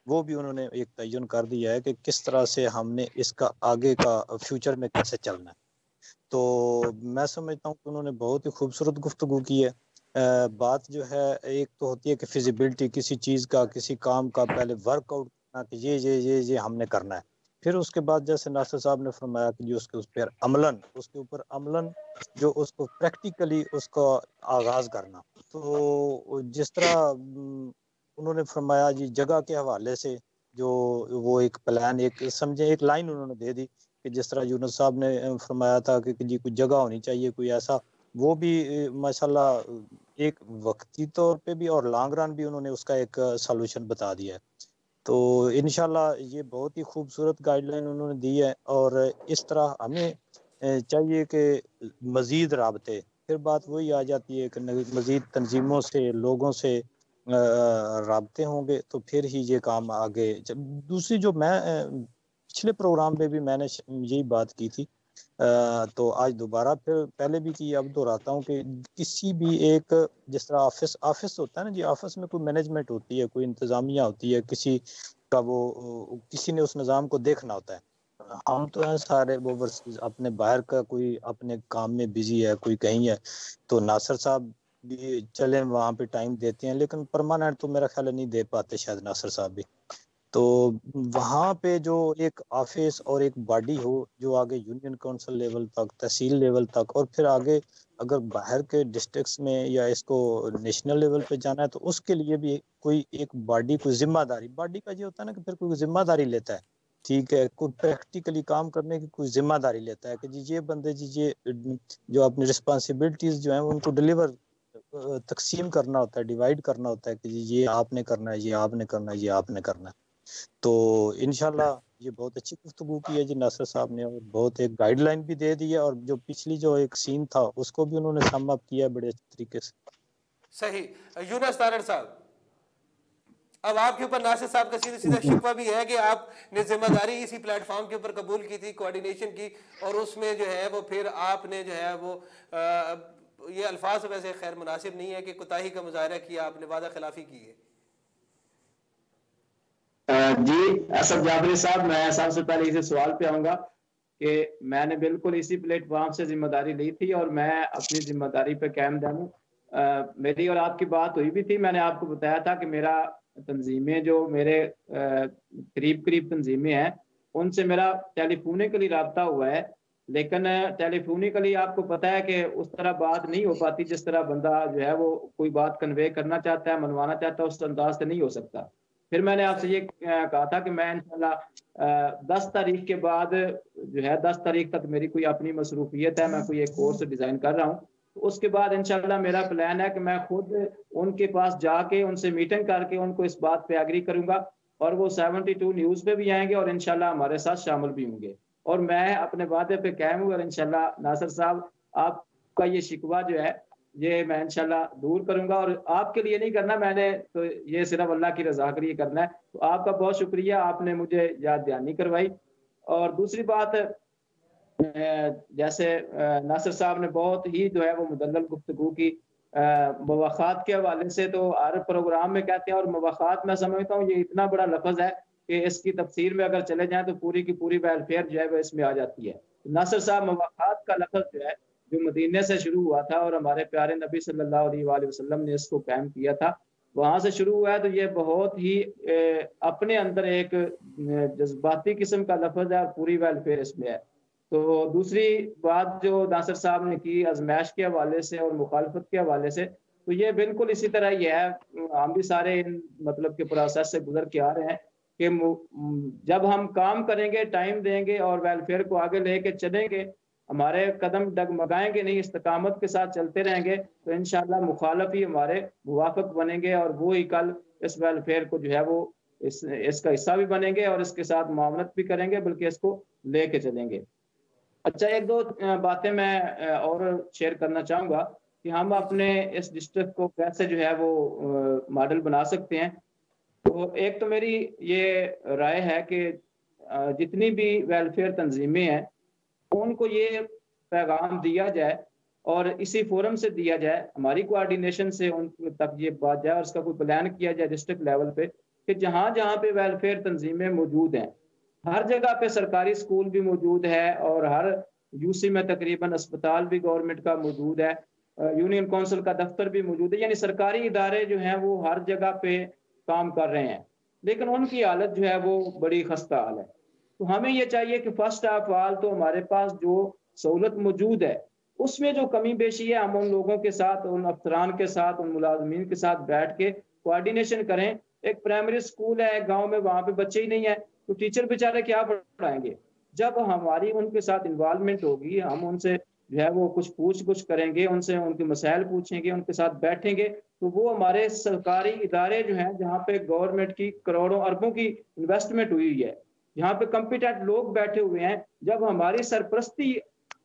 وہ بھی انہوں نے ایک تعین کر دیا ہے کہ کس طرح سے ہم نے اس کا آگے کا فیوچر میں کیسے چلنا ہے. تو میں سمجھتا ہوں کہ انہوں نے بہت ہی خوبصورت گفتگو کی ہے. بات جو ہے ایک تو ہوتی ہے کہ فیزیبلٹی کسی چیز کا, کسی کام کا, پہلے ورک آؤٹ کرنا کہ یہ ہم نے کرنا ہے, پھر اس کے بعد جیسے ناصر صاحب نے فرمایا کہ جو اس کے اوپر عملاً جو اس کو پریکٹیکلی اس کا آغاز کرنا. تو جس طرح انہوں نے فرمایا جی جگہ کے حوالے سے جو وہ ایک پلان, ایک سمجھے ایک لائن انہوں نے دے دی کہ جس طرح یونس صاحب نے فرمایا تھا کہ جی کوئی جگہ ہونی چاہیے, کوئی ایسا, وہ بھی ماشاءاللہ ایک وقتی طور پہ بھی اور لانگ رن بھی انہوں نے اس کا ایک سالوشن بتا دیا ہے. تو انشاءاللہ یہ بہت ہی خوبصورت گائیڈ لائن انہوں نے دی ہے, اور اس طرح ہمیں چاہیے کہ مزید رابطے, پھر بات وہی آ جاتی ہے کہ مزید تنظیموں سے, لوگوں سے رابطے ہوں گے تو پھر ہی یہ کام آگے. دوسری جو میں پچھلے پروگرام پہ بھی میں نے یہی بات کی تھی, تو آج دوبارہ پھر پہلے بھی کی, اب دہراتا ہوں کہ کسی بھی ایک, جس طرح آفس ہوتا ہے نا جی, آفس میں کوئی مینجمنٹ ہوتی ہے, کوئی انتظامیہ ہوتی ہے, کسی کا وہ کسی نے اس نظام کو دیکھنا ہوتا ہے. ہم تو ہیں سارے وہ اپنے باہر کا, کوئی اپنے کام میں بزی ہے, کوئی کہیں ہے, تو ناصر صاحب بھی چلیں وہاں پہ ٹائم دیتے ہیں, لیکن پرماننٹ تو میرا خیال نہیں دے پاتے شاید ناصر صاحب بھی. تو وہاں پہ جو ایک آفس اور ایک باڈی ہو جو آگے یونین کونسل لیول تک, تحصیل لیول تک, اور پھر آگے اگر باہر کے ڈسٹرکٹس میں یا اس کو نیشنل لیول پہ جانا ہے تو اس کے لیے بھی کوئی ایک باڈی, کوئی ذمہ داری, باڈی کا یہ ہوتا ہے نا کہ پھر کوئی ذمہ داری لیتا ہے, ٹھیک ہے, کوئی پریکٹیکلی کام کرنے کی کوئی ذمہ داری لیتا ہے کہ جی یہ بندے جی یہ جو اپنی رسپانسبلٹیز جو ہیں ان کو ڈیلیور تقسیم کرنا ہوتا ہے, ڈیوائیڈ کرنا ہوتا ہے کہ جی یہ آپ نے کرنا ہے, یہ آپ نے کرنا ہے, یہ آپ نے کرنا ہے. تو انشاءاللہ یہ بہت اچھی گفتگو کی ہے جی ناصر صاحب نے, اور بہت ایک گائیڈ لائن بھی دے دی ہے, اور جو پچھلی جو ایک سین تھا اس کو بھی انہوں نے سم اپ کیا ہے بڑے اچھے طریقے سے. صحیح. یونس تارڑ صاحب, اب آپ کے اوپر ناصر صاحب کا سیدھا شکوہ بھی ہے کہ آپ نے ذمہ داری اسی پلیٹ فارم کے اوپر قبول کی تھی, کوارڈینیشن کی, اور اس میں جو ہے وہ پھر آپ نے جو ہے وہ یہ الفاظ ویسے خیر مناسب نہیں ہے کہ کوتاہی کا مظاہرہ کیا, آپ نے وعدہ خلافی کی ہے. جی اسد جعفری صاحب, میں سب سے پہلے اسی سوال پہ آؤں گا کہ میں نے بالکل اسی پلیٹ فارم سے ذمہ داری لی تھی, اور میں اپنی ذمہ داری پہ قائم ہوں. میری اور آپ کی بات ہوئی بھی تھی, میں نے آپ کو بتایا تھا کہ میرا تنظیمیں جو میرے قریب تنظیمیں ہیں ان سے میرا ٹیلی فونکلی رابطہ ہوا ہے, لیکن ٹیلی فونکلی آپ کو پتہ ہے کہ اس طرح بات نہیں ہو پاتی جس طرح بندہ جو ہے وہ کوئی بات کنوے کرنا چاہتا ہے, منوانا چاہتا ہے, اس انداز سے نہیں ہو سکتا. پھر میں نے آپ سے یہ کہا تھا کہ میں انشاءاللہ 10 تاریخ کے بعد جو ہے 10 تاریخ تک میری کوئی اپنی مصروفیت ہے, میں کوئی ایک کورس ڈیزائن کر رہا ہوں, تو اس کے بعد انشاءاللہ میرا پلان ہے کہ میں خود ان کے پاس جا کے ان سے میٹنگ کر کے ان کو اس بات پہ ایگری کروں گا, اور وہ 72 نیوز پہ بھی آئیں گے اور انشاءاللہ ہمارے ساتھ شامل بھی ہوں گے. اور میں اپنے وعدے پہ قائم ہوں, اور انشاءاللہ ناصر صاحب آپ کا یہ شکوہ جو ہے یہ میں انشاءاللہ دور کروں گا, اور آپ کے لیے نہیں کرنا, میں نے تو یہ صرف اللہ کی رضا کے لیے کرنا ہے. تو آپ کا بہت شکریہ, آپ نے مجھے یاد دہانی کروائی. اور دوسری بات جیسے ناصر صاحب نے بہت ہی جو ہے وہ مدلل گفتگو کی مواخات کے حوالے سے، تو ہر پروگرام میں کہتے ہیں، اور مواخات میں سمجھتا ہوں یہ اتنا بڑا لفظ ہے کہ اس کی تفسیر میں اگر چلے جائیں تو پوری کی پوری ویلفیئر جو ہے وہ اس میں آ جاتی ہے۔ ناصر صاحب مواخات کا لفظ جو ہے جو مدینے سے شروع ہوا تھا اور ہمارے پیارے نبی صلی اللہ علیہ وآلہ وسلم نے اس کو قائم کیا تھا، وہاں سے شروع ہوا ہے، تو یہ بہت ہی اپنے اندر ایک جذباتی قسم کا لفظ ہے اور پوری ویلفیئر اس میں ہے۔ تو دوسری بات جو ناصر صاحب نے کی آزمائش کے حوالے سے اور مخالفت کے حوالے سے، تو یہ بالکل اسی طرح ہی ہے، ہم بھی سارے مطلب کہ پروسیس سے گزر کے آ رہے ہیں کہ جب ہم کام کریں گے، ٹائم دیں گے اور ویلفیئر کو آگے لے کے چلیں گے، ہمارے قدم ڈگمگائیں گے نہیں، استقامت کے ساتھ چلتے رہیں گے، تو انشاءاللہ مخالف ہی ہمارے موافق بنیں گے اور وہی کل اس ویلفیئر کو جو ہے وہ اس کا حصہ بھی بنیں گے اور اس کے ساتھ معاونت بھی کریں گے، بلکہ اس کو لے کے چلیں گے۔ اچھا، ایک دو باتیں میں اور شیئر کرنا چاہوں گا کہ ہم اپنے اس ڈسٹرکٹ کو کیسے جو ہے وہ ماڈل بنا سکتے ہیں۔ تو ایک تو میری یہ رائے ہے کہ جتنی بھی ویلفیئر تنظیمیں ہیں ان کو یہ پیغام دیا جائے اور اسی فورم سے دیا جائے، ہماری کوآرڈینیشن سے ان تک یہ بات جائے اور اس کا کوئی پلان کیا جائے ڈسٹرکٹ لیول پہ کہ جہاں جہاں پہ ویلفیئر تنظیمیں موجود ہیں، ہر جگہ پہ سرکاری اسکول بھی موجود ہے اور ہر یو سی میں تقریباً اسپتال بھی گورنمنٹ کا موجود ہے، یونین کونسل کا دفتر بھی موجود ہے، یعنی سرکاری ادارے جو ہیں وہ ہر جگہ پہ کام کر رہے ہیں، لیکن ان کی حالت جو ہے وہ بڑی خستہ حال ہے۔ تو ہمیں یہ چاہیے کہ فرسٹ آف آل تو ہمارے پاس جو سہولت موجود ہے اس میں جو کمی بیشی ہے ہم ان لوگوں کے ساتھ، ان افسران کے ساتھ، ان ملازمین کے ساتھ بیٹھ کے کوآرڈینیشن کریں۔ ایک پرائمری اسکول ہے گاؤں میں، وہاں پہ بچے ہی نہیں ہیں تو ٹیچر بیچارے کیا پڑھائیں گے؟ جب ہماری ان کے ساتھ انوالومنٹ ہوگی، ہم ان سے جو ہے وہ کچھ پوچھ گچھ کریں گے، ان سے ان کے مسائل پوچھیں گے، ان کے ساتھ بیٹھیں گے، تو وہ ہمارے سرکاری ادارے جو ہیں جہاں پہ گورنمنٹ کی کروڑوں اربوں کی انویسٹمنٹ ہوئی ہے، جہاں پہ کمپیٹنٹ لوگ بیٹھے ہوئے ہیں، جب ہماری سرپرستی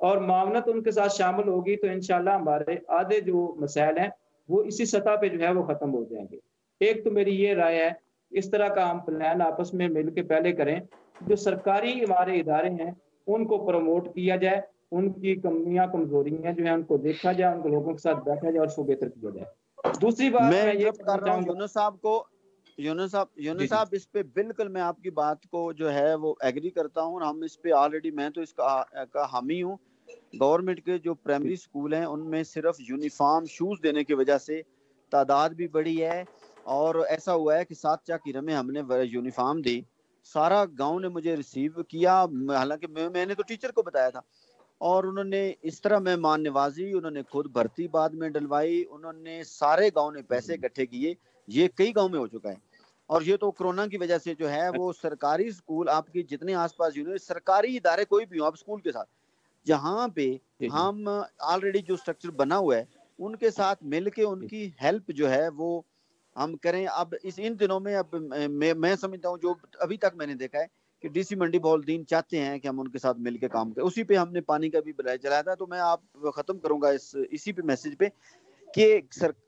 اور معاونت ان کے ساتھ شامل ہوگی تو انشاءاللہ ہمارے آدھے جو مسائل ہیں وہ اسی سطح پہ جو ہے وہ ختم ہو جائیں گے۔ ایک تو میری یہ رائے ہے، اس طرح کا ہم پلان آپس میں مل کے پہلے کریں، جو سرکاری ہمارے ادارے ہیں ان کو پروموٹ کیا جائے، ان کی کمیاں کمزوریاں جو ہیں ان کو دیکھا جائے، ان کو لوگوں کے ساتھ بیٹھا جائے اور اس کو بہتر کیا جائے۔ دوسری بات میں یہ کر رہا ہوں یونس صاحب کو، یونس صاحب اس پہ بالکل میں آپ کی بات کو جو ہے وہ ایگری کرتا ہوں، ہم اس پہ آلریڈی، میں تو اس کا حامی ہوں۔ گورنمنٹ کے جو پرائمری سکول ہیں ان میں صرف یونیفارم شوز دینے کی وجہ سے تعداد بھی بڑی ہے، اور ایسا ہوا ہے کہ 7 چاکیرہ میں ہم نے یونیفارم دی، سارا گاؤں نے مجھے ریسیو کیا، حالانکہ میں نے تو ٹیچر کو بتایا تھا، اور انہوں نے اس طرح مہمان نوازی، انہوں نے خود بھرتی بعد میں ڈلوائی، انہوں نے سارے گاؤں نے پیسے اکٹھے کیے، یہ کئی گاؤں میں ہو چکا ہے۔ اور یہ تو کرونا کی وجہ سے جو ہے وہ سرکاری اسکول آپ کی جتنے آس پاس سرکاری ادارے کوئی بھی ہو، آپ اسکول کے ساتھ جہاں پہ ہم آلریڈی جو سٹرکچر بنا ہوا ہے ان کے ساتھ مل کے ان کی ہیلپ جو ہے وہ ہم کریں۔ اب ان دنوں میں اب میں سمجھتا ہوں جو ابھی تک میں نے دیکھا ہے کہ ڈی سی منڈی بہالدین چاہتے ہیں کہ ہم ان کے ساتھ مل کے کام کریں، اسی پہ ہم نے پانی کا بھی بلائے چلایا تھا۔ تو میں آپ ختم کروں گا اسی پہ میسج پہ کہ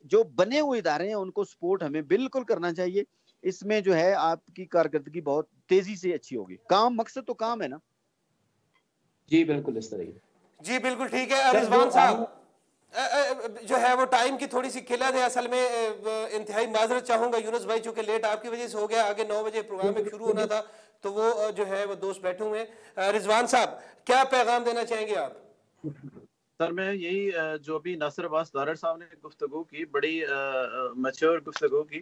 جو بنے ہوئے ادارے ہیں ان کو سپورٹ ہمیں بالکل کرنا چاہیے، اس میں جو ہے آپ کی کارکردگی بہت تیزی سے اچھی ہوگی۔ کام مقصد تو کام ہے نا۔ جی بالکل اس طرح ہی۔ جی بالکل ٹھیک ہے۔ رضوان صاحب جو ہے وہ ٹائم کی تھوڑی سی قلت ہے، اصل میں انتہائی معذرت چاہوں گا یونس بھائی، چونکہ لیٹ آپ کی وجہ سے ہو گیا، آگے 9 بجے پروگرام میں شروع ہونا تھا، تو وہ جو ہے وہ دوست بیٹھے ہوئے ہیں۔ رضوان صاحب کیا پیغام دینا چاہیں گے آپ؟ سر میں یہی جو ابھی ناصر عباس دارڑ صاحب نے گفتگو کی، بڑی میچور گفتگو کی،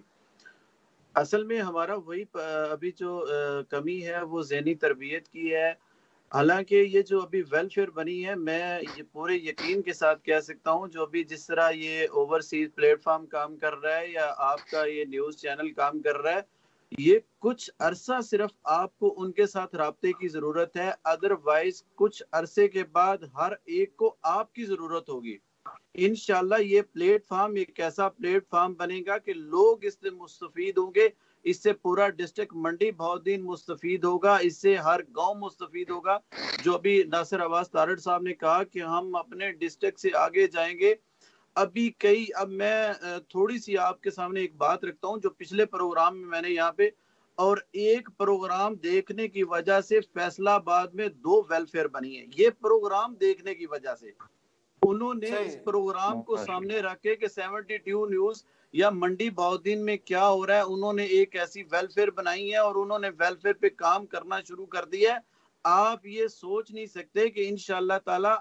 اصل میں ہمارا وہی ابھی جو کمی ہے وہ ذہنی تربیت کی ہے۔ حالانکہ یہ جو ابھی ویلفیئر بنی ہے، میں یہ پورے یقین کے ساتھ کہہ سکتا ہوں، جو ابھی جس طرح یہ اوورسیز پلیٹ فارم کام کر رہا ہے یا آپ کا یہ نیوز چینل کام کر رہا ہے، یہ کچھ عرصہ صرف آپ کو ان کے ساتھ رابطے کی ضرورت ہے، ادروائز کچھ عرصے کے بعد ہر ایک کو آپ کی ضرورت ہوگی۔ انشاءاللہ یہ پلیٹ فارم ایک ایسا پلیٹ فارم بنے گا کہ لوگ اس سے مستفید ہوں گے، اس سے پورا ڈسٹرکٹ منڈی بہالدین مستفید ہوگا، اس سے ہر گاؤں مستفید ہوگا۔ جو ابھی ناصر عباس دارڑ صاحب نے کہا کہ ہم اپنے ڈسٹرکٹ سے آگے جائیں گے، ابھی اب میں تھوڑی سی آپ کے سامنے ایک بات رکھتا ہوں جو پچھلے پروگرام میں نے یہاں پہ اور ایک پروگرام دیکھنے کی وجہ سے فیصلہ آباد میں 2 ویلفیئر بنی ہیں. یہ پروگرام دیکھنے کی وجہ سے انہوں نے اس پروگرام کو سامنے رکھے کہ 72 نیوز یا منڈی بہودین میں کیا ہو رہا ہے, انہوں نے ایک ایسی ویلفیئر بنائی ہے اور انہوں نے ویلفیئر پہ کام کرنا شروع کر دیا ہے. آپ یہ سوچ نہیں سکتے کہ انشاءاللہ تعالی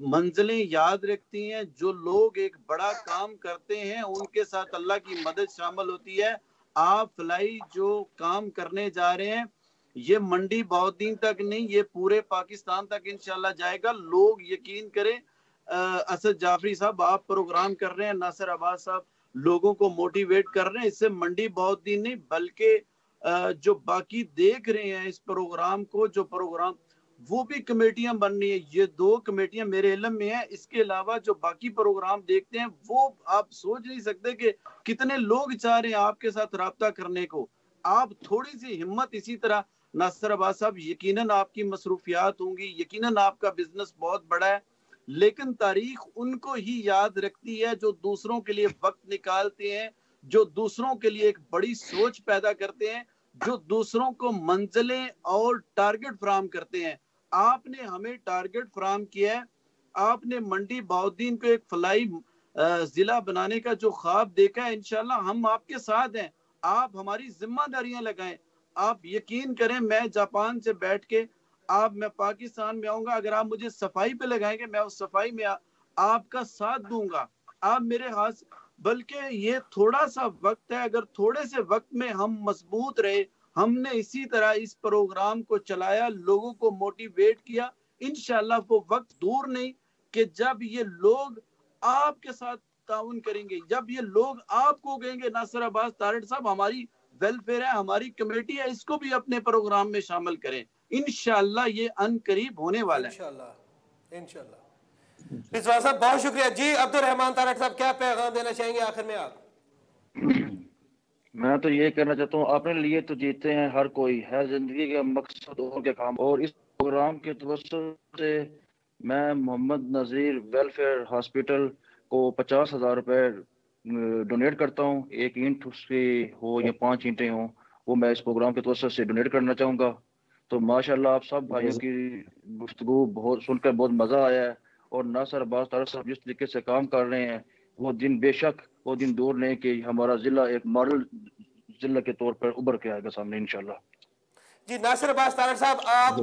منزلیں یاد رکھتی ہیں. جو لوگ ایک بڑا کام کرتے ہیں ان کے ساتھ اللہ کی مدد شامل ہوتی ہے. آپ فلائی جو کام کرنے جا رہے ہیں یہ منڈی بہودین تک نہیں, یہ پورے پاکستان تک انشاءاللہ جائے گا. لوگ یقین کریں, اسد جعفری صاحب آپ پروگرام کر رہے ہیں, ناصر عباس صاحب لوگوں کو موٹیویٹ کر رہے ہیں, اس سے منڈی بہودین نہیں بلکہ جو باقی دیکھ رہے ہیں اس پروگرام کو, جو پروگرام وہ بھی کمیٹیاں بن رہی ہیں. یہ 2 کمیٹیاں میرے علم میں ہیں. اس کے علاوہ جو باقی پروگرام دیکھتے ہیں وہ آپ سوچ نہیں سکتے کہ کتنے لوگ چاہ رہے ہیں آپ کے ساتھ رابطہ کرنے کو. آپ تھوڑی سی ہمت اسی طرح, ناصر عباس صاحب یقیناً آپ کی مصروفیات ہوں گی, یقیناً آپ کا بزنس بہت بڑا ہے, لیکن تاریخ ان کو ہی یاد رکھتی ہے جو دوسروں کے لیے وقت نکالتے ہیں, جو دوسروں کے لیے ایک بڑی سوچ پیدا کرتے ہیں, جو دوسروں کو منزلیں اور ٹارگٹ فراہم کرتے ہیں. آپ نے ہمیں ٹارگٹ فراہم کیا ہے. آپ نے منڈی بہودین کو ایک فلائی ضلع بنانے کا جو خواب دیکھا ہے, انشاءاللہ ہم آپ کے ساتھ ہیں. آپ ہماری ذمہ داریاں لگائیں. آپ یقین کریں, میں جاپان سے بیٹھ کے میں پاکستان میں آؤں گا, اگر آپ مجھے صفائی پہ لگائیں گے میں اس صفائی میں آپ کا ساتھ دوں گا. آپ میرے ہاتھ, بلکہ یہ تھوڑا سا وقت ہے, اگر تھوڑے سے وقت میں ہم مضبوط رہے, ہم نے اسی طرح اس پروگرام کو چلایا, لوگوں کو موٹیویٹ کیا, انشاءاللہ وہ وقت دور نہیں کہ جب یہ لوگ آپ کے ساتھ تعاون کریں گے, جب یہ لوگ آپ کو کہیں گے ناصر عباس طارڑ صاحب ہماری ویلفیئر ہے, ہماری کمیٹی ہے, اس کو بھی اپنے پروگرام میں شامل کریں. انشاءاللہ یہ ان قریب ہونے والا ہے. انشاءاللہ. رضوان صاحب بہت شکریہ. جی عبد الرحمان طارڑ صاحب کیا پیغام دینا چاہیں گے آخر میں آپ؟ میں تو یہ کہنا چاہتا ہوں, اپنے لیے تو جیتے ہیں ہر کوئی, ہے زندگی کا مقصد اور کے کام. اور اس پروگرام کے توسط سے میں محمد نذیر ویلفیئر ہاسپٹل کو 50,000 روپے ڈونیٹ کرتا ہوں. 1 اینٹ اس کی ہو یا 5 اینٹیں ہوں, وہ میں اس پروگرام کے توسط سے ڈونیٹ کرنا چاہوں گا. تو ماشاءاللہ آپ سب بھائیوں کی گفتگو بہت سن کر بہت مزہ آیا ہے. اور ناصر عباس طارڑ صاحب جس طریقے سے کام کر رہے ہیں وہ دن بے شک وہ دن دور نہیں کہ ہمارا ضلع ایک ماڈل ضلع کے طور پر ابھر کے آئے گا سامنے انشاءاللہ. جی ناصر عباس طارڑ صاحب, آپ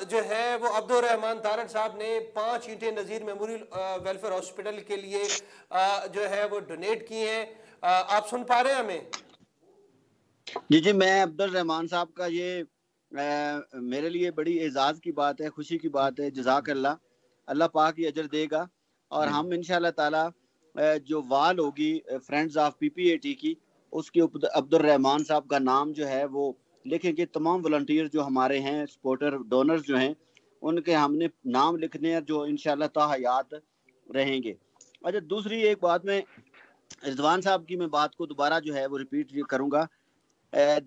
جو ہے وہ عبد الرحمان طارڑ صاحب نے 5 اینٹیں نذیر میموریل ویلفیئر ہاسپٹل کے لیے جو ہے وہ ڈونیٹ کی ہیں. آپ سن پا رہے ہیں ہمیں؟ جی میں عبد الرحمان صاحب کا یہ میرے لیے بڑی اعزاز کی بات ہے, خوشی کی بات ہے. جزاک اللہ, اللہ پاک ہی اجر دے گا. اور ہم انشاءاللہ تعالی جو وال ہوگی فرینڈز آف PPAT کی, اس کے عبد الرحمان صاحب کا نام جو ہے وہ لکھیں گے. تمام والنٹیئر جو ہمارے ہیں, سپورٹر ڈونرز جو ہیں, ان کے ہم نے نام لکھنے ہیں جو انشاءاللہ تا حیات رہیں گے. اچھا دوسری ایک بات, میں رضوان صاحب کی میں بات کو دوبارہ جو ہے وہ ریپیٹ کروں گا.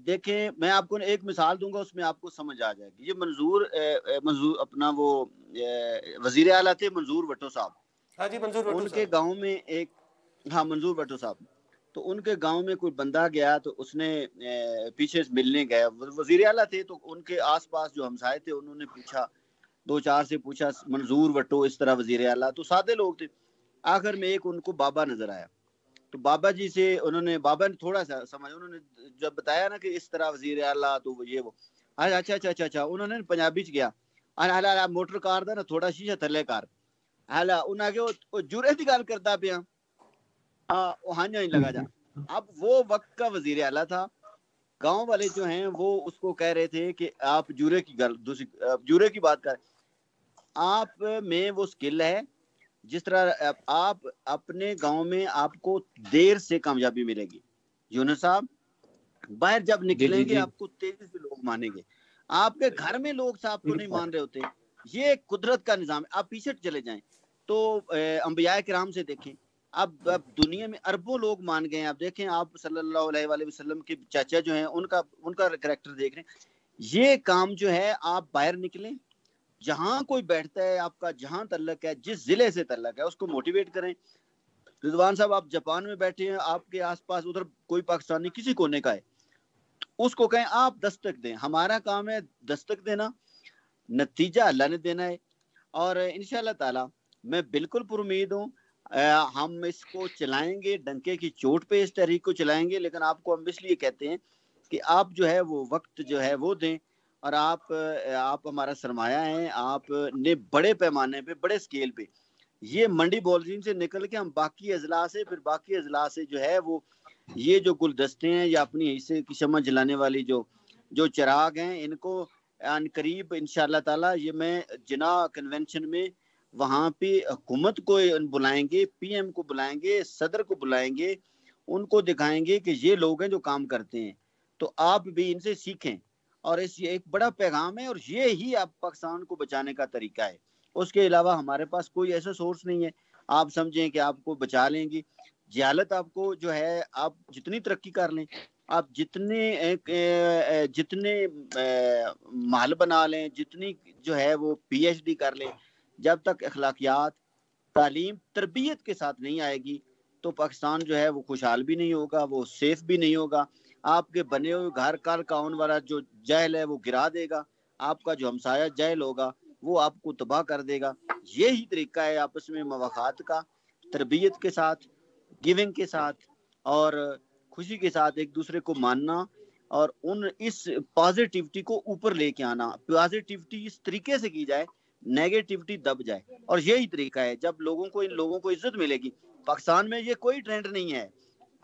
دیکھیں میں آپ کو ایک مثال دوں گا, اس میں آپ کو سمجھ آ جائے گی. یہ منظور اپنا وہ وزیر اعلیٰ تھے منظور بھٹو صاحب. ہاں جی منظور بھٹو ان کے گاؤں میں ایک, ہاں منظور بھٹو صاحب, تو ان کے گاؤں میں کوئی بندہ گیا تو اس نے پیچھے ملنے گیا, وزیر اعلیٰ تھے تو ان کے آس پاس جو ہمسائے تھے انہوں نے پوچھا, 2-4 سے پوچھا منظور بھٹو اس طرح وزیر اعلیٰ, تو سادے لوگ تھے. آخر میں ایک ان کو بابا نظر آیا, تو بابا جی سے انہوں نے, بابا نے تھوڑا سا سمجھ, انہوں نے جب بتایا نا کہ اس طرح وزیر اعلیٰ تو یہ وہ, اچھا انہوں نے پنجابی چ گیا موٹر کار دا نا تھوڑا شیشہ تھلے کر انہاں کے او جرے دی گل کردا پیا, ہاں نہیں لگا جا. اب وہ وقت کا وزیر اعلیٰ تھا, گاؤں والے جو ہیں وہ اس کو کہہ رہے تھے کہ آپ جورے کی گل جورے کی بات کر, آپ میں وہ سکل ہے جس طرح آپ اپنے گاؤں میں آپ کو دیر سے کامیابی ملے گی. یونس صاحب باہر جب نکلیں گے آپ کو تیزی سے لوگ مانیں گے. آپ کے گھر میں لوگ صاحب کو نہیں مان رہے ہوتے, یہ قدرت کا نظام ہے. آپ پیچھے چلے جائیں تو انبیاء کرام سے دیکھیں, اب دنیا میں اربوں لوگ مان گئے ہیں. آپ دیکھیں, آپ صلی اللہ علیہ وآلہ وسلم کے چاچا جو ہیں ان کا کریکٹر دیکھ رہے ہیں. یہ کام جو ہے آپ باہر نکلیں, جہاں کوئی بیٹھتا ہے آپ کا جہاں تعلق ہے, جس ضلع سے تعلق ہے, اس کو موٹیویٹ کریں. رضوان صاحب آپ جاپان میں بیٹھے ہیں, آپ کے آس پاس ادھر کوئی پاکستانی کسی کونے کا ہے, اس کو کہیں آپ دستک دیں. ہمارا کام ہے دستک دینا, نتیجہ اللہ نے دینا ہے. اور انشاءاللہ تعالی میں بالکل پر امید ہوں ہم اس کو چلائیں گے, ڈنکے کی چوٹ پہ اس تحریک کو چلائیں گے. لیکن آپ کو ہم اس لیے کہتے ہیں کہ آپ جو ہے وہ وقت جو ہے وہ دیں, اور آپ ہمارا سرمایہ ہیں. آپ نے بڑے پیمانے پہ, بڑے سکیل پہ یہ منڈی بولزین سے نکل کے ہم باقی اضلاع سے, پھر باقی اضلاع سے جو ہے وہ یہ جو گلدستے ہیں یا اپنی حصے کی شمع جلانے والی جو چراغ ہیں, ان کو ان قریب انشاءاللہ تعالی یہ میں جنا کنونشن میں وہاں پہ حکومت کو بلائیں گے, پی ایم کو بلائیں گے, صدر کو بلائیں گے, ان کو دکھائیں گے کہ یہ لوگ ہیں جو کام کرتے ہیں, تو آپ بھی ان سے سیکھیں. اور اس یہ ایک بڑا پیغام ہے, اور یہ ہی آپ پاکستان کو بچانے کا طریقہ ہے. اس کے علاوہ ہمارے پاس کوئی ایسا سورس نہیں ہے آپ سمجھیں کہ آپ کو بچا لیں گی. جہالت آپ کو جو ہے, آپ جتنی ترقی کر لیں, آپ جتنے محل بنا لیں, جتنی جو ہے وہ پی ایچ ڈی کر لیں, جب تک اخلاقیات, تعلیم, تربیت کے ساتھ نہیں آئے گی تو پاکستان جو ہے وہ خوشحال بھی نہیں ہوگا, وہ سیف بھی نہیں ہوگا. آپ کے بنے ہوئے گھر کل کا آنے والا جو جہل ہے وہ گرا دے گا, آپ کا جو ہمسایہ جہل ہوگا وہ آپ کو تباہ کر دے گا. یہی طریقہ ہے آپس میں مواخات کا, تربیت کے ساتھ, گیونگ کے ساتھ, اور خوشی کے ساتھ ایک دوسرے کو ماننا, اور اس پازیٹیوٹی کو اوپر لے کے آنا. پازیٹیوٹی اس طریقے سے کی جائے نیگیٹیوٹی دب جائے, اور یہی طریقہ ہے جب ان لوگوں کو عزت ملے گی. پاکستان میں یہ کوئی ٹرینڈ نہیں ہے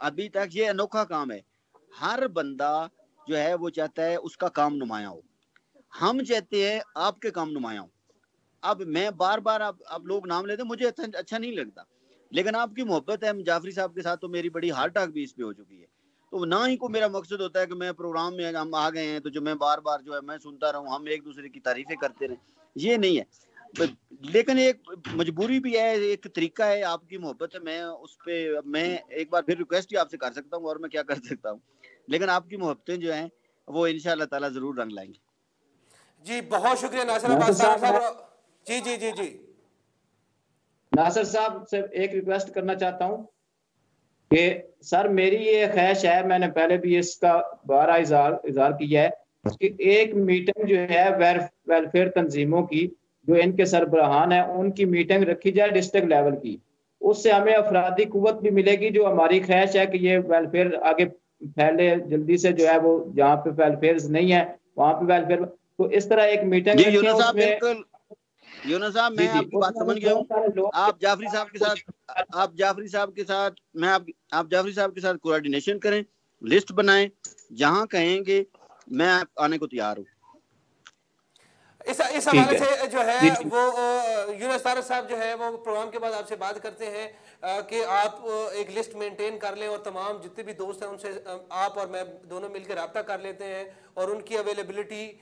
ابھی تک, یہ انوکھا کام ہے. ہر بندہ جو ہے وہ چاہتا ہے اس کا کام نمایاں ہو, ہم چاہتے ہیں آپ کے کام نمایاں ہو. اب میں بار بار آپ لوگ نام لیتے, مجھے اچھا نہیں لگتا, لیکن آپ کی محبت ہے جعفری صاحب کے ساتھ, تو میری بڑی ہارٹ اٹیک بھی اس پہ ہو چکی ہے. تو نہ ہی کو میرا مقصد ہوتا ہے کہ میں پروگرام میں ہم آ گئے ہیں تو جو میں بار بار جو ہے میں سنتا رہوں, ہم ایک دوسرے کی تعریفیں کرتے رہیں, یہ نہیں ہے. لیکن ایک مجبوری بھی ہے, ایک طریقہ ہے, آپ کی محبت ہے, میں اس پہ میں ایک بار پھر ریکویسٹ ہی آپ سے کر سکتا ہوں, اور میں کیا کر سکتا ہوں. لیکن آپ کی محبتیں جو ہیں وہ انشاءاللہ تعالی ضرور رنگ لائیں گی. جی بہت شکریہ ناصر عباس صاحب. جی جی جی جی ناصر صاحب سے ایک ریکویسٹ کرنا چاہتا ہوں کہ سر میری یہ خواہش ہے, میں نے پہلے بھی اس کا بارہ اظہار کیا ہے کہ ایک میٹنگ جو ہے ویلفیئر تنظیموں کی جو ان کے سربراہان ہیں ان کی میٹنگ رکھی جائے ڈسٹرکٹ لیول کی. اس سے ہمیں افرادی قوت بھی ملے گی. جو ہماری خواہش ہے کہ یہ ویلفیئر آگے پھیلے جلدی سے, جو ہے وہ جہاں پہ ویلفیئر نہیں ہے وہاں پہ ویلفیئر, تو اس طرح ایک میٹنگ رکھیں. اس میں یونس صاحب میں آپ کی بات سمجھ گیا ہوں. آپ جعفری صاحب کے ساتھ کوآرڈینیشن کریں, لسٹ بنائیں, جہاں کہیں گے میں آنے کو تیار ہوں. اس حوالے سے جو ہے وہ یونس طارق صاحب جو ہے وہ پروگرام کے بعد آپ سے بات کرتے ہیں کہ آپ ایک لسٹ مینٹین کر لیں, اور تمام جتنے بھی دوست ہیں ان سے آپ اور میں دونوں مل کے رابطہ کر لیتے ہیں, اور ان کی اویلیبلٹی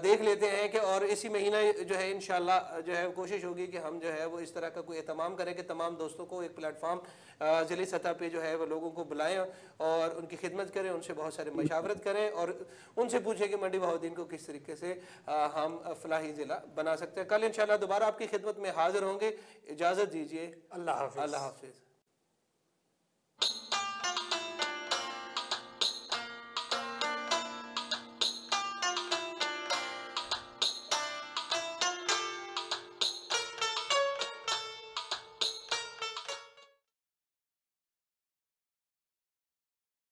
دیکھ لیتے ہیں کہ, اور اسی مہینہ جو ہے انشاءاللہ جو ہے کوشش ہوگی کہ ہم جو ہے وہ اس طرح کا کوئی اہتمام کریں کہ تمام دوستوں کو ایک پلیٹ فارم ضلعی سطح پہ جو ہے وہ لوگوں کو بلائیں اور ان کی خدمت کریں, ان سے بہت سارے مشاورت کریں, اور ان سے پوچھیں کہ منڈی بہاؤالدین کو کس طریقے سے ہم فلاحی ضلع بنا سکتے ہیں. کل انشاءاللہ دوبارہ آپ کی خدمت میں حاضر ہوں گے. اجازت دیجیے. اللہ حافظ. اللہ حافظ.